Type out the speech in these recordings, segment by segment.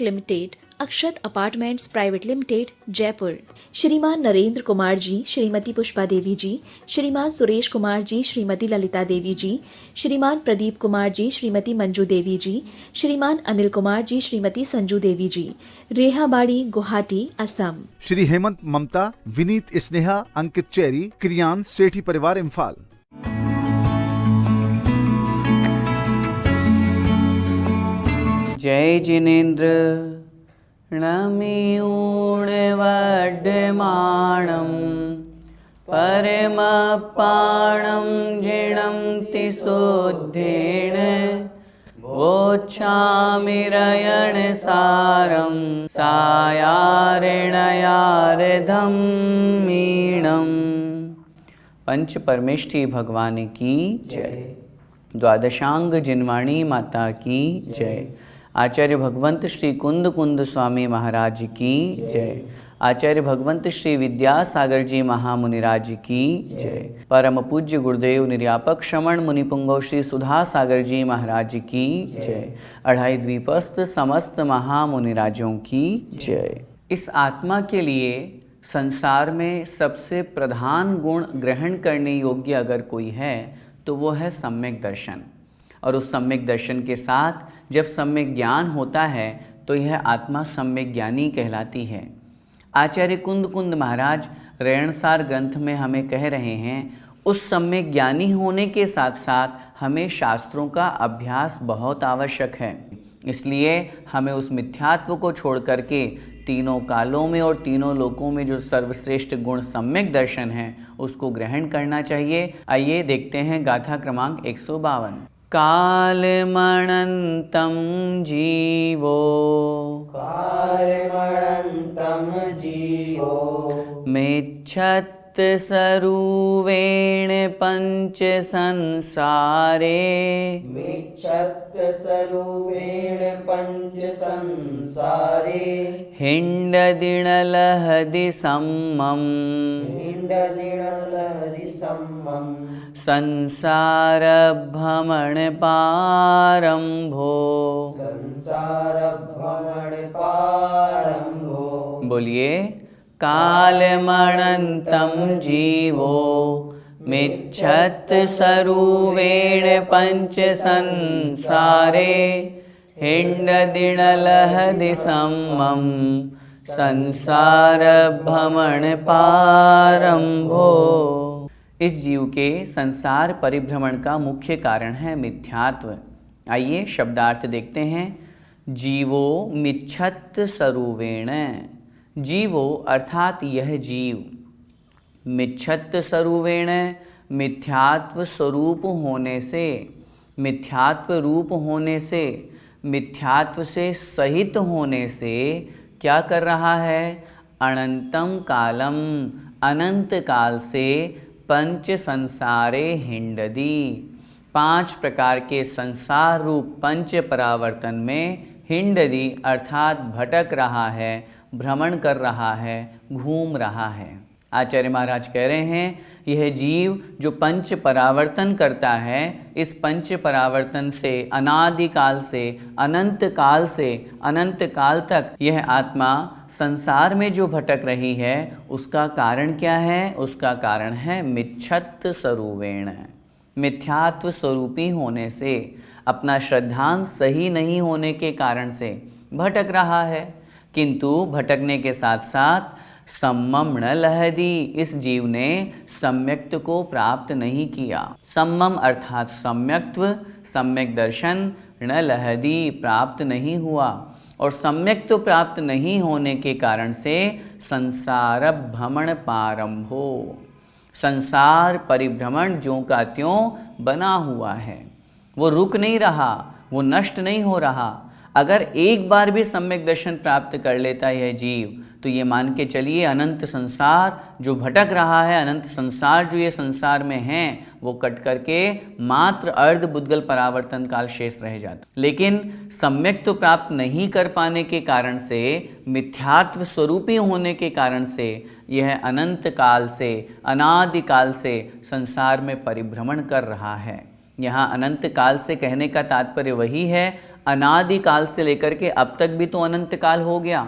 Limited, अक्षत apartments private limited, Jaipur. श्रीमान नरेंद्र कुमार जी, श्रीमती पुष्पा देवी जी, श्रीमान सुरेश कुमार जी, श्रीमती ललिता देवी जी, श्रीमान प्रदीप कुमार जी, श्रीमती मंजू देवी जी, श्रीमान अनिल कुमार जी, श्रीमती संजू देवी जी, रेहाबाड़ी, गुवाहाटी, असम। श्री हेमंत ममता, विनीत स्नेहा, अंकित चेरी, क्रियान सेठी परिवार, इम्फाल। जय जिनेन्द्र णमीऊण वड्डमाणं परमपाणं जिणं तिशोद्धेन वोच्छामि रयणसारं सायारणयार्धमीणं। पंच परमेष्ठी भगवान की जय। द्वादशांग जिनवाणी माता की जय। आचार्य भगवंत श्री कुंद कुंद स्वामी महाराज की जय। आचार्य भगवंत श्री विद्यासागर जी महामुनिराज की जय। परम पूज्य गुरुदेव निर्यापक श्रमण मुनिपुंगव श्री सुधा सागर जी महाराज की जय। अढ़ाई द्वीपस्थ समस्त महामुनिराजों की जय। इस आत्मा के लिए संसार में सबसे प्रधान गुण ग्रहण करने योग्य अगर कोई है तो वो है सम्यक दर्शन। और उस सम्यक दर्शन के साथ जब सम्यक ज्ञान होता है तो यह आत्मा सम्यक ज्ञानी कहलाती है। आचार्य कुंद कुंद महाराज रेणसार ग्रंथ में हमें कह रहे हैं, उस सम्यक ज्ञानी होने के साथ साथ हमें शास्त्रों का अभ्यास बहुत आवश्यक है। इसलिए हमें उस मिथ्यात्व को छोड़ करके तीनों कालों में और तीनों लोकों में जो सर्वश्रेष्ठ गुण सम्यक दर्शन है उसको ग्रहण करना चाहिए। आइए देखते हैं गाथा क्रमांक 152। कालमणन्तं जीवो मेच्छत् सरूवेण पंच संसारे हिंडदिणलहदि सम्मम् संसार भ्रमण पारंभो। बोलिए, कालमणन्तं जीवो मिच्छत् सरूवेण पंच संसारे हिंडदिणलहदि सम्मम् संसार भ्रमण पारंभो। इस जीव के संसार परिभ्रमण का मुख्य कारण है मिथ्यात्व। आइए शब्दार्थ देखते हैं। जीवो मिच्छत् सरूवेण, जीवो अर्थात यह जीव, मिच्छत् सरूवेण मिथ्यात्व स्वरूप होने से, मिथ्यात्व रूप होने से, मिथ्यात्व से सहित होने से क्या कर रहा है? अनंतम कालम, अनंत काल से पंच संसारे हिंडदी, पांच प्रकार के संसार रूप पंच परावर्तन में हिंडदी अर्थात भटक रहा है, भ्रमण कर रहा है, घूम रहा है। आचार्य महाराज कह रहे हैं यह जीव जो पंच परावर्तन करता है, इस पंच परावर्तन से अनादिकाल से अनंत काल तक यह आत्मा संसार में जो भटक रही है उसका कारण क्या है? उसका कारण है मिच्छत् सरूवेण, मिथ्यात्व स्वरूपी होने से, अपना श्रद्धांश सही नहीं होने के कारण से भटक रहा है। किंतु भटकने के साथ साथ सम्मम न लहदी, इस जीव ने सम्यक्त्व को प्राप्त नहीं किया। सम्मम अर्थात सम्यक्त्व, सम्यक दर्शन, न लहदी प्राप्त नहीं हुआ। और सम्यक्त्व प्राप्त नहीं होने के कारण से संसार भ्रमण पारंभो, संसार परिभ्रमण ज्यों का त्यों बना हुआ है, वो रुक नहीं रहा, वो नष्ट नहीं हो रहा। अगर एक बार भी सम्यक दर्शन प्राप्त कर लेता यह जीव तो ये मान के चलिए अनंत संसार जो भटक रहा है, अनंत संसार जो ये संसार में हैं, वो कट करके मात्र अर्ध बुद्गल परावर्तन काल शेष रह जाता। लेकिन सम्यक तो प्राप्त नहीं कर पाने के कारण से, मिथ्यात्व स्वरूपी होने के कारण से यह अनंत काल से, अनादिकाल से संसार में परिभ्रमण कर रहा है। यहाँ अनंत काल से कहने का तात्पर्य वही है, अनादि काल से लेकर के अब तक भी तो अनंत काल हो गया,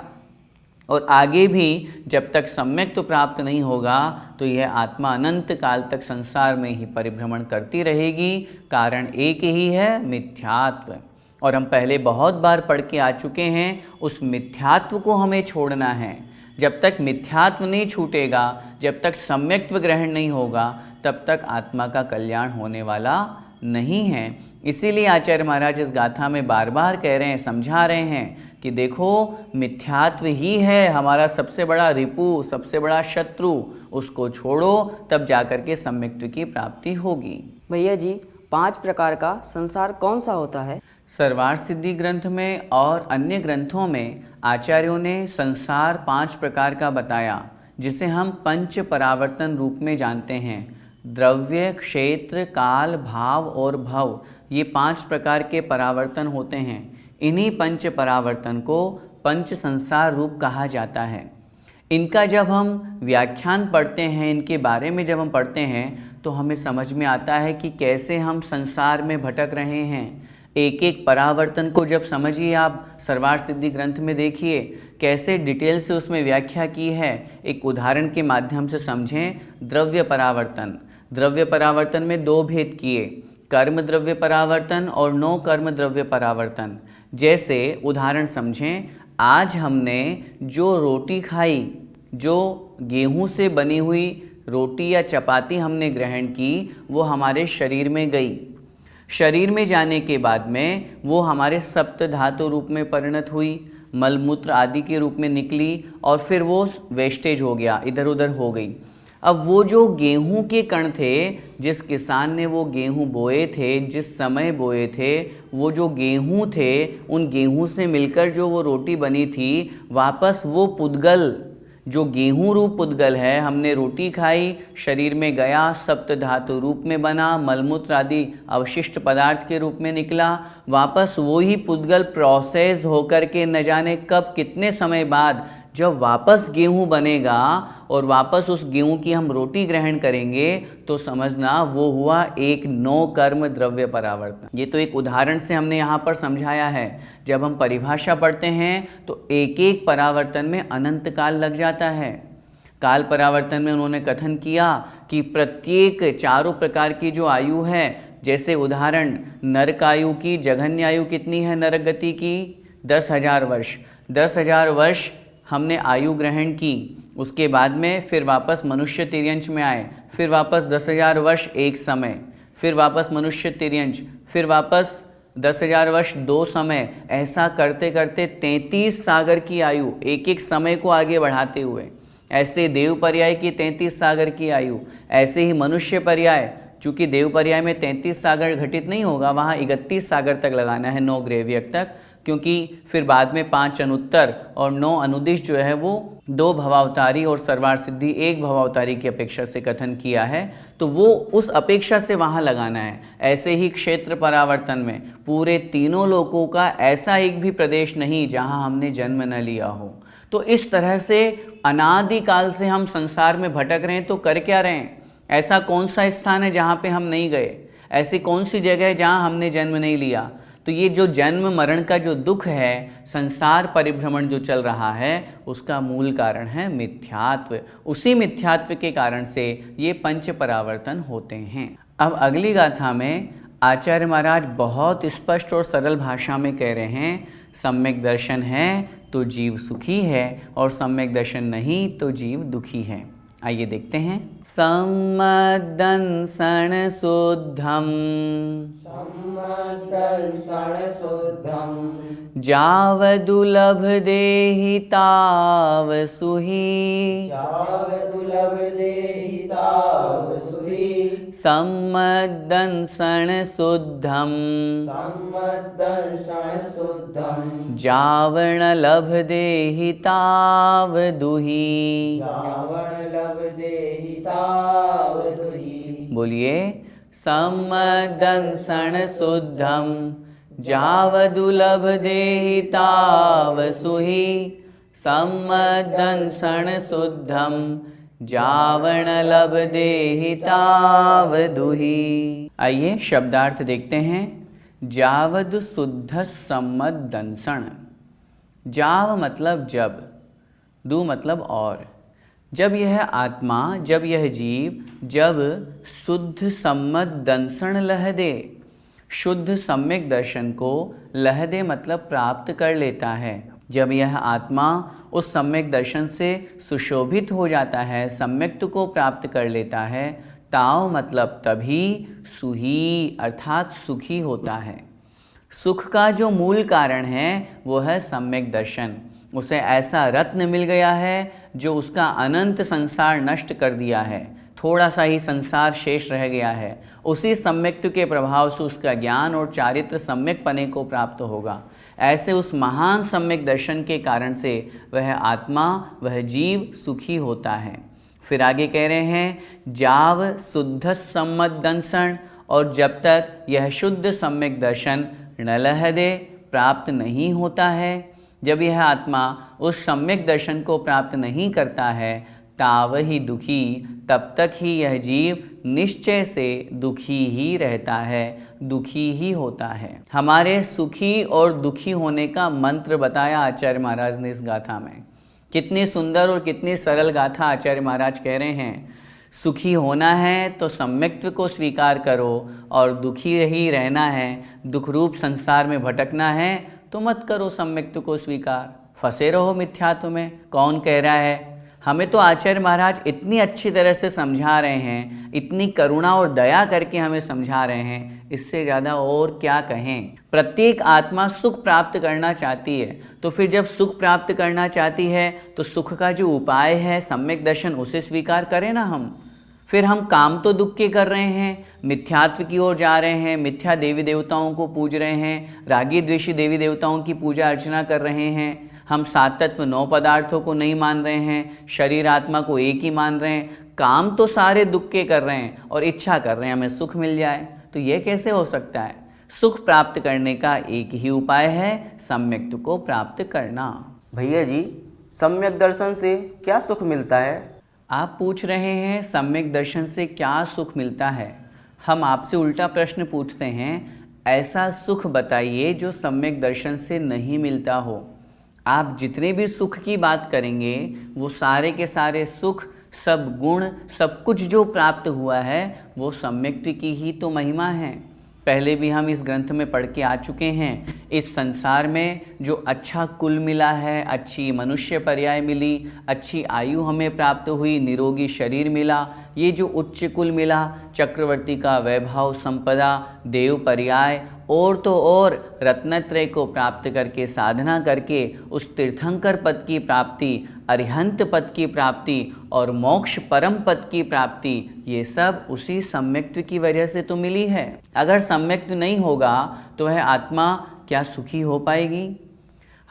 और आगे भी जब तक सम्यक तो प्राप्त नहीं होगा तो यह आत्मा अनंत काल तक संसार में ही परिभ्रमण करती रहेगी। कारण एक ही है, मिथ्यात्व। और हम पहले बहुत बार पढ़ के आ चुके हैं, उस मिथ्यात्व को हमें छोड़ना है। जब तक मिथ्यात्व नहीं छूटेगा, जब तक सम्यक्त्व ग्रहण नहीं होगा, तब तक आत्मा का कल्याण होने वाला नहीं है। इसीलिए आचार्य महाराज इस गाथा में बार बार कह रहे हैं, समझा रहे हैं कि देखो मिथ्यात्व ही है हमारा सबसे बड़ा रिपु, सबसे बड़ा शत्रु। उसको छोड़ो, तब जाकर के सम्यक्त्व की प्राप्ति होगी। भैया जी, 5 प्रकार का संसार कौन सा होता है? सर्वार्थ सिद्धि ग्रंथ में और अन्य ग्रंथों में आचार्यों ने संसार 5 प्रकार का बताया, जिसे हम पंच परावर्तन रूप में जानते हैं। द्रव्य, क्षेत्र, काल, भाव और भव, ये 5 प्रकार के परावर्तन होते हैं। इन्हीं पंच परावर्तन को पंच संसार रूप कहा जाता है। इनका जब हम व्याख्यान पढ़ते हैं, इनके बारे में जब हम पढ़ते हैं, तो हमें समझ में आता है कि कैसे हम संसार में भटक रहे हैं। एक एक परावर्तन को जब समझिए आप, सर्वार्थ सिद्धि ग्रंथ में देखिए कैसे डिटेल से उसमें व्याख्या की है। एक उदाहरण के माध्यम से समझें। द्रव्य परावर्तन, द्रव्य परावर्तन में 2 भेद किए, कर्म द्रव्य परावर्तन और नो कर्म द्रव्य परावर्तन। जैसे उदाहरण समझें, आज हमने जो रोटी खाई, जो गेहूं से बनी हुई रोटी या चपाती हमने ग्रहण की, वो हमारे शरीर में गई। शरीर में जाने के बाद में वो हमारे सप्त धातु रूप में परिणत हुई, मलमूत्र आदि के रूप में निकली, और फिर वो वेस्टेज हो गया, इधर उधर हो गई। अब वो जो गेहूं के कण थे, जिस किसान ने वो गेहूं बोए थे, जिस समय बोए थे, वो जो गेहूं थे, उन गेहूं से मिलकर जो वो रोटी बनी थी, वापस वो पुद्गल, जो गेहूं रूप पुद्गल है, हमने रोटी खाई, शरीर में गया, सप्त धातु रूप में बना, मलमूत्र आदि अवशिष्ट पदार्थ के रूप में निकला, वापस वो ही पुद्गल प्रोसेस होकर के न जाने कब कितने समय बाद जब वापस गेहूं बनेगा और वापस उस गेहूं की हम रोटी ग्रहण करेंगे, तो समझना वो हुआ एक नो कर्म द्रव्य परावर्तन। ये तो एक उदाहरण से हमने यहाँ पर समझाया है। जब हम परिभाषा पढ़ते हैं तो एक एक परावर्तन में अनंत काल लग जाता है। काल परावर्तन में उन्होंने कथन किया कि प्रत्येक 4 प्रकार की जो आयु है, जैसे उदाहरण नरक आयु की जघन्य आयु कितनी है नरक गति की? 10,000 वर्ष। 10,000 वर्ष हमने आयु ग्रहण की, उसके बाद में फिर वापस मनुष्य तिर्यंश में आए, फिर वापस 10,000 वर्ष एक समय, फिर वापस मनुष्य तिर्यंश, फिर वापस 10,000 वर्ष 2 समय। ऐसा करते करते 33 सागर की आयु, एक एक समय को आगे बढ़ाते हुए। ऐसे देव पर्याय की 33 सागर की आयु, ऐसे ही मनुष्य पर्याय, चूँकि देव पर्याय में 33 सागर घटित नहीं होगा, वहाँ 31 सागर तक लगाना है, 9 ग्रेवियक तक, क्योंकि फिर बाद में 5 अनुत्तर और 9 अनुदिश जो है वो 2 भवावतारी और सर्वार्थ सिद्धि 1 भवावतारी की अपेक्षा से कथन किया है, तो वो उस अपेक्षा से वहाँ लगाना है। ऐसे ही क्षेत्र परावर्तन में पूरे तीनों लोकों का ऐसा एक भी प्रदेश नहीं जहाँ हमने जन्म न लिया हो। तो इस तरह से अनादि काल से हम संसार में भटक रहे हैं, तो कर क्या रहे हैं? ऐसा कौन सा स्थान है जहाँ पे हम नहीं गए? ऐसी कौन सी जगह है जहाँ हमने जन्म नहीं लिया? तो ये जो जन्म मरण का जो दुख है, संसार परिभ्रमण जो चल रहा है, उसका मूल कारण है मिथ्यात्व। उसी मिथ्यात्व के कारण से ये पंच परावर्तन होते हैं। अब अगली गाथा में आचार्य महाराज बहुत स्पष्ट और सरल भाषा में कह रहे हैं, सम्यक दर्शन है तो जीव सुखी है और सम्यक दर्शन नहीं तो जीव दुखी है। आइए देखते हैं। सम्मदंसन शुद्धम जावदुलभ देहि ताव सुहि सम्मदंसन शुद्धम जावण लभ देहि ताव दुहि। बोलिए, सम्मदंसन शुद्धम जावदुलभ देहि ताव सुहि सम्मदंसन शुद्धम जावण लभ देहि ताव दुहि। आइए शब्दार्थ देखते हैं। जावद शुद्ध सम्मत दंसण। जाव मतलब जब, दु मतलब और। जब यह आत्मा, जब यह जीव, जब शुद्ध सम्मत दंसण लह दे, शुद्ध सम्यक दर्शन को लह दे मतलब प्राप्त कर लेता है। जब यह आत्मा उस सम्यक दर्शन से सुशोभित हो जाता है, सम्यक्त को प्राप्त कर लेता है, ताव मतलब तभी, सुही अर्थात सुखी होता है। सुख का जो मूल कारण है वो है सम्यक दर्शन। उसे ऐसा रत्न मिल गया है जो उसका अनंत संसार नष्ट कर दिया है, थोड़ा सा ही संसार शेष रह गया है। उसी सम्यक्त के प्रभाव से उसका ज्ञान और चारित्र सम्यक पने को प्राप्त होगा। ऐसे उस महान सम्यक दर्शन के कारण से वह आत्मा, वह जीव सुखी होता है। फिर आगे कह रहे हैं जाव शुद्ध सम्मत दंसण, और जब तक यह शुद्ध सम्यक दर्शन न लह दे, प्राप्त नहीं होता है, जब यह आत्मा उस सम्यक दर्शन को प्राप्त नहीं करता है, ताव ही दुखी, तब तक ही यह जीव निश्चय से दुखी ही रहता है, दुखी ही होता है। हमारे सुखी और दुखी होने का मंत्र बताया आचार्य महाराज ने इस गाथा में। कितनी सुंदर और कितनी सरल गाथा आचार्य महाराज कह रहे हैं। सुखी होना है तो सम्यक्त्व को स्वीकार करो, और दुखी ही रहना है, दुख रूप संसार में भटकना है तो मत करो सम्यक्त्व को स्वीकार, फंसे रहो मिथ्यात्व में। कौन कह रहा है? हमें तो आचार्य महाराज इतनी अच्छी तरह से समझा रहे हैं, इतनी करुणा और दया करके हमें समझा रहे हैं, इससे ज़्यादा और क्या कहें। प्रत्येक आत्मा सुख प्राप्त करना चाहती है, तो फिर जब सुख प्राप्त करना चाहती है तो सुख का जो उपाय है सम्यक दर्शन, उसे स्वीकार करें ना हम। फिर हम काम तो दुख के कर रहे हैं, मिथ्यात्व की ओर जा रहे हैं, मिथ्या देवी देवताओं को पूज रहे हैं, रागी द्वेषी देवी देवताओं की पूजा अर्चना कर रहे हैं। हम सात तत्व 9 पदार्थों को नहीं मान रहे हैं, शरीर आत्मा को एक ही मान रहे हैं। काम तो सारे दुख के कर रहे हैं और इच्छा कर रहे हैं हमें सुख मिल जाए, तो ये कैसे हो सकता है? सुख प्राप्त करने का एक ही उपाय है, सम्यक्त्व को प्राप्त करना। भैया जी, सम्यक दर्शन से क्या सुख मिलता है? आप पूछ रहे हैं सम्यक दर्शन से क्या सुख मिलता है। हम आपसे उल्टा प्रश्न पूछते हैं, ऐसा सुख बताइए जो सम्यक दर्शन से नहीं मिलता हो। आप जितने भी सुख की बात करेंगे वो सारे के सारे सुख, सब गुण, सब कुछ जो प्राप्त हुआ है वो सम्यक्त्व की ही तो महिमा है। पहले भी हम इस ग्रंथ में पढ़ के आ चुके हैं। इस संसार में जो अच्छा कुल मिला है, अच्छी मनुष्य पर्याय मिली, अच्छी आयु हमें प्राप्त हुई, निरोगी शरीर मिला, ये जो उच्च कुल मिला, चक्रवर्ती का वैभव, संपदा, देव पर्याय और तो और रत्नत्रय को प्राप्त करके, साधना करके उस तीर्थंकर पद की प्राप्ति, अरिहंत पद की प्राप्ति और मोक्ष परम पद की प्राप्ति, ये सब उसी सम्यक्त्व की वजह से तो मिली है। अगर सम्यक्त्व नहीं होगा तो वह आत्मा क्या सुखी हो पाएगी?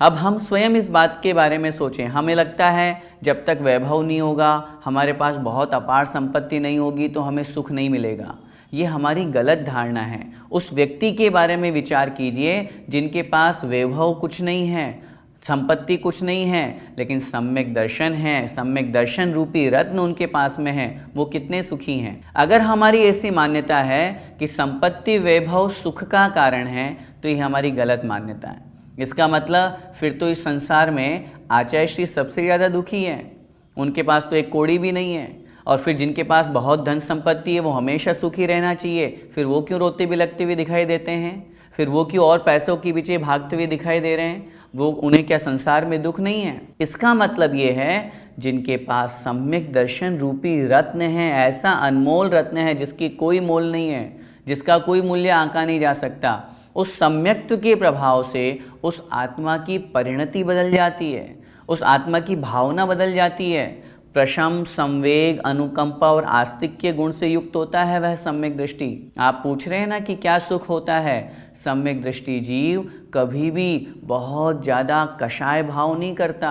अब हम स्वयं इस बात के बारे में सोचें। हमें लगता है जब तक वैभव नहीं होगा, हमारे पास बहुत अपार संपत्ति नहीं होगी तो हमें सुख नहीं मिलेगा। ये हमारी गलत धारणा है। उस व्यक्ति के बारे में विचार कीजिए जिनके पास वैभव कुछ नहीं है, संपत्ति कुछ नहीं है, लेकिन सम्यक दर्शन है, सम्यक दर्शन रूपी रत्न उनके पास में है, वो कितने सुखी हैं। अगर हमारी ऐसी मान्यता है कि संपत्ति वैभव सुख का कारण है तो ये हमारी गलत मान्यता है। इसका मतलब फिर तो इस संसार में आचार्य श्री सबसे ज़्यादा दुखी हैं, उनके पास तो एक कौड़ी भी नहीं है। और फिर जिनके पास बहुत धन संपत्ति है वो हमेशा सुखी रहना चाहिए, फिर वो क्यों रोते बिलखते हुए दिखाई देते हैं? फिर वो क्यों और पैसों के पीछे भागते हुए दिखाई दे रहे हैं? वो उन्हें क्या संसार में दुख नहीं है? इसका मतलब ये है जिनके पास सम्यक दर्शन रूपी रत्न है, ऐसा अनमोल रत्न है जिसकी कोई मोल नहीं है, जिसका कोई मूल्य आंका नहीं जा सकता, उस सम्यक्त्व के प्रभाव से उस आत्मा की परिणति बदल जाती है, उस आत्मा की भावना बदल जाती है। प्रशम, संवेग, अनुकंपा और आस्तिक्य गुण से युक्त होता है वह सम्यक दृष्टि। आप पूछ रहे हैं ना कि क्या सुख होता है? सम्यक दृष्टि जीव कभी भी बहुत ज़्यादा कषाय भाव नहीं करता।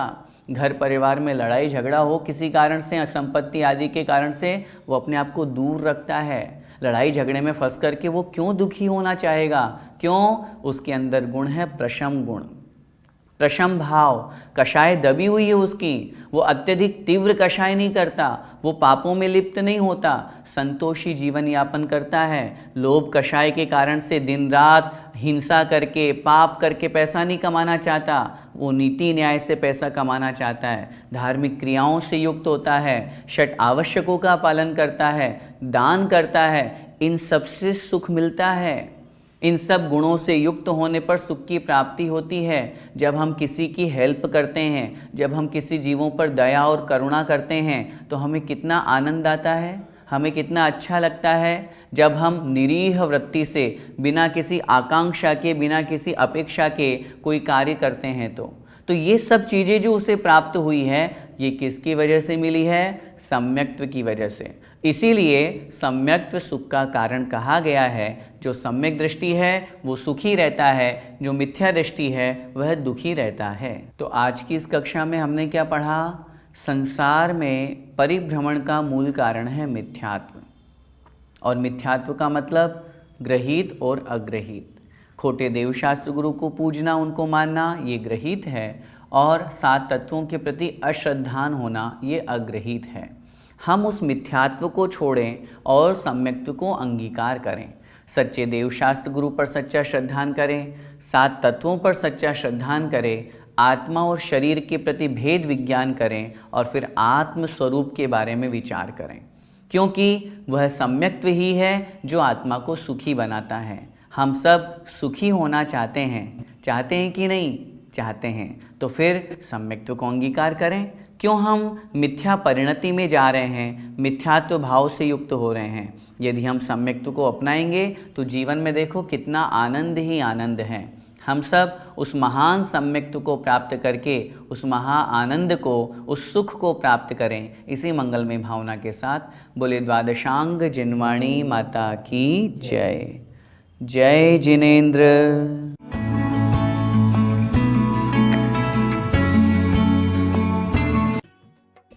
घर परिवार में लड़ाई झगड़ा हो किसी कारण से, संपत्ति आदि के कारण से, वो अपने आप को दूर रखता है। लड़ाई झगड़े में फंस करके वो क्यों दुखी होना चाहेगा? क्यों? उसके अंदर गुण है प्रशम गुण। प्रशम भाव, कषाय दबी हुई है उसकी, वो अत्यधिक तीव्र कषाय नहीं करता, वो पापों में लिप्त नहीं होता, संतोषी जीवन यापन करता है। लोभ कषाय के कारण से दिन रात हिंसा करके पाप करके पैसा नहीं कमाना चाहता, वो नीति न्याय से पैसा कमाना चाहता है। धार्मिक क्रियाओं से युक्त होता है, षट आवश्यकों का पालन करता है, दान करता है, इन सब से सुख मिलता है। इन सब गुणों से युक्त होने पर सुख की प्राप्ति होती है। जब हम किसी की हेल्प करते हैं, जब हम किसी जीवों पर दया और करुणा करते हैं तो हमें कितना आनंद आता है, हमें कितना अच्छा लगता है। जब हम निरीह वृत्ति से, बिना किसी आकांक्षा के, बिना किसी अपेक्षा के कोई कार्य करते हैं तो ये सब चीज़ें जो उसे प्राप्त हुई है, ये किसकी वजह से मिली है? सम्यक्त्व की वजह से। इसीलिए सम्यक्त्व सुख का कारण कहा गया है। जो सम्यक दृष्टि है वो सुखी रहता है, जो मिथ्या दृष्टि है वह दुखी रहता है। तो आज की इस कक्षा में हमने क्या पढ़ा? संसार में परिभ्रमण का मूल कारण है मिथ्यात्व। और मिथ्यात्व का मतलब ग्रहित और अग्रहित। खोटे देवशास्त्र गुरु को पूजना, उनको मानना, ये ग्रहित है, और 7 तत्वों के प्रति अश्रद्धान होना, ये अग्रहित है। हम उस मिथ्यात्व को छोड़ें और सम्यक्त्व को अंगीकार करें। सच्चे देवशास्त्र गुरु पर सच्चा श्रद्धान करें, 7 तत्वों पर सच्चा श्रद्धान करें, आत्मा और शरीर के प्रति भेद विज्ञान करें और फिर आत्म स्वरूप के बारे में विचार करें, क्योंकि वह सम्यक्त्व ही है जो आत्मा को सुखी बनाता है। हम सब सुखी होना चाहते हैं कि नहीं? चाहते हैं। तो फिर सम्यक्त्व को अंगीकार करें। क्यों हम मिथ्या परिणति में जा रहे हैं, मिथ्यात्व भाव से युक्त हो रहे हैं? यदि हम सम्यक्त्व को अपनाएंगे तो जीवन में देखो कितना आनंद ही आनंद है। हम सब उस महान सम्यक्त्व को प्राप्त करके उस महा आनंद को, उस सुख को प्राप्त करें। इसी मंगलमय भावना के साथ बोले द्वादशांग जिनवाणी माता की जय। जय जिनेंद्र।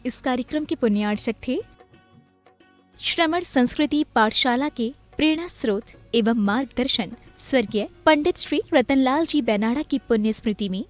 इस कार्यक्रम के पुण्यार्चक थे श्रमण संस्कृति पाठशाला के प्रेरणा स्रोत एवं मार्गदर्शन स्वर्गीय पंडित श्री रतनलाल जी बेनाड़ा की पुण्य स्मृति में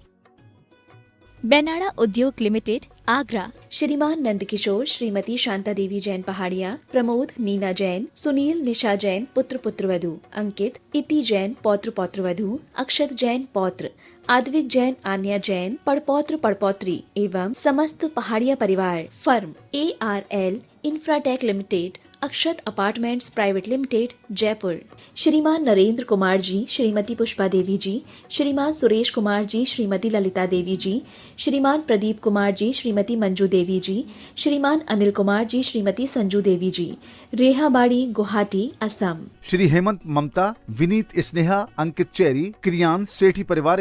बेनाड़ा उद्योग लिमिटेड, आगरा। श्रीमान नंदकिशोर, श्रीमती शांता देवी जैन पहाड़िया, प्रमोद, नीना जैन, सुनील, निशा जैन पुत्र पुत्रवधू, अंकित, इति जैन पौत्र पौत्रवधू, अक्षत जैन पौत्र, आद्विक जैन, आन्या जैन पड़पौत्र पड़पौत्री एवं समस्त पहाड़िया परिवार। फर्म ARL इंफ्राटेक लिमिटेड, अक्षत अपार्टमेंट्स प्राइवेट लिमिटेड, जयपुर। श्रीमान नरेंद्र कुमार जी, श्रीमती पुष्पा देवी जी, श्रीमान सुरेश कुमार जी, श्रीमती ललिता देवी जी, श्रीमान प्रदीप कुमार जी, श्रीमती मंजू देवी जी, श्रीमान अनिल कुमार जी, श्रीमती संजू देवी जी, रेहाबाड़ी, गुवाहाटी, असम। श्री हेमंत, ममता, विनीत, स्नेहा, अंकित चेरी, क्रियान सेठी परिवार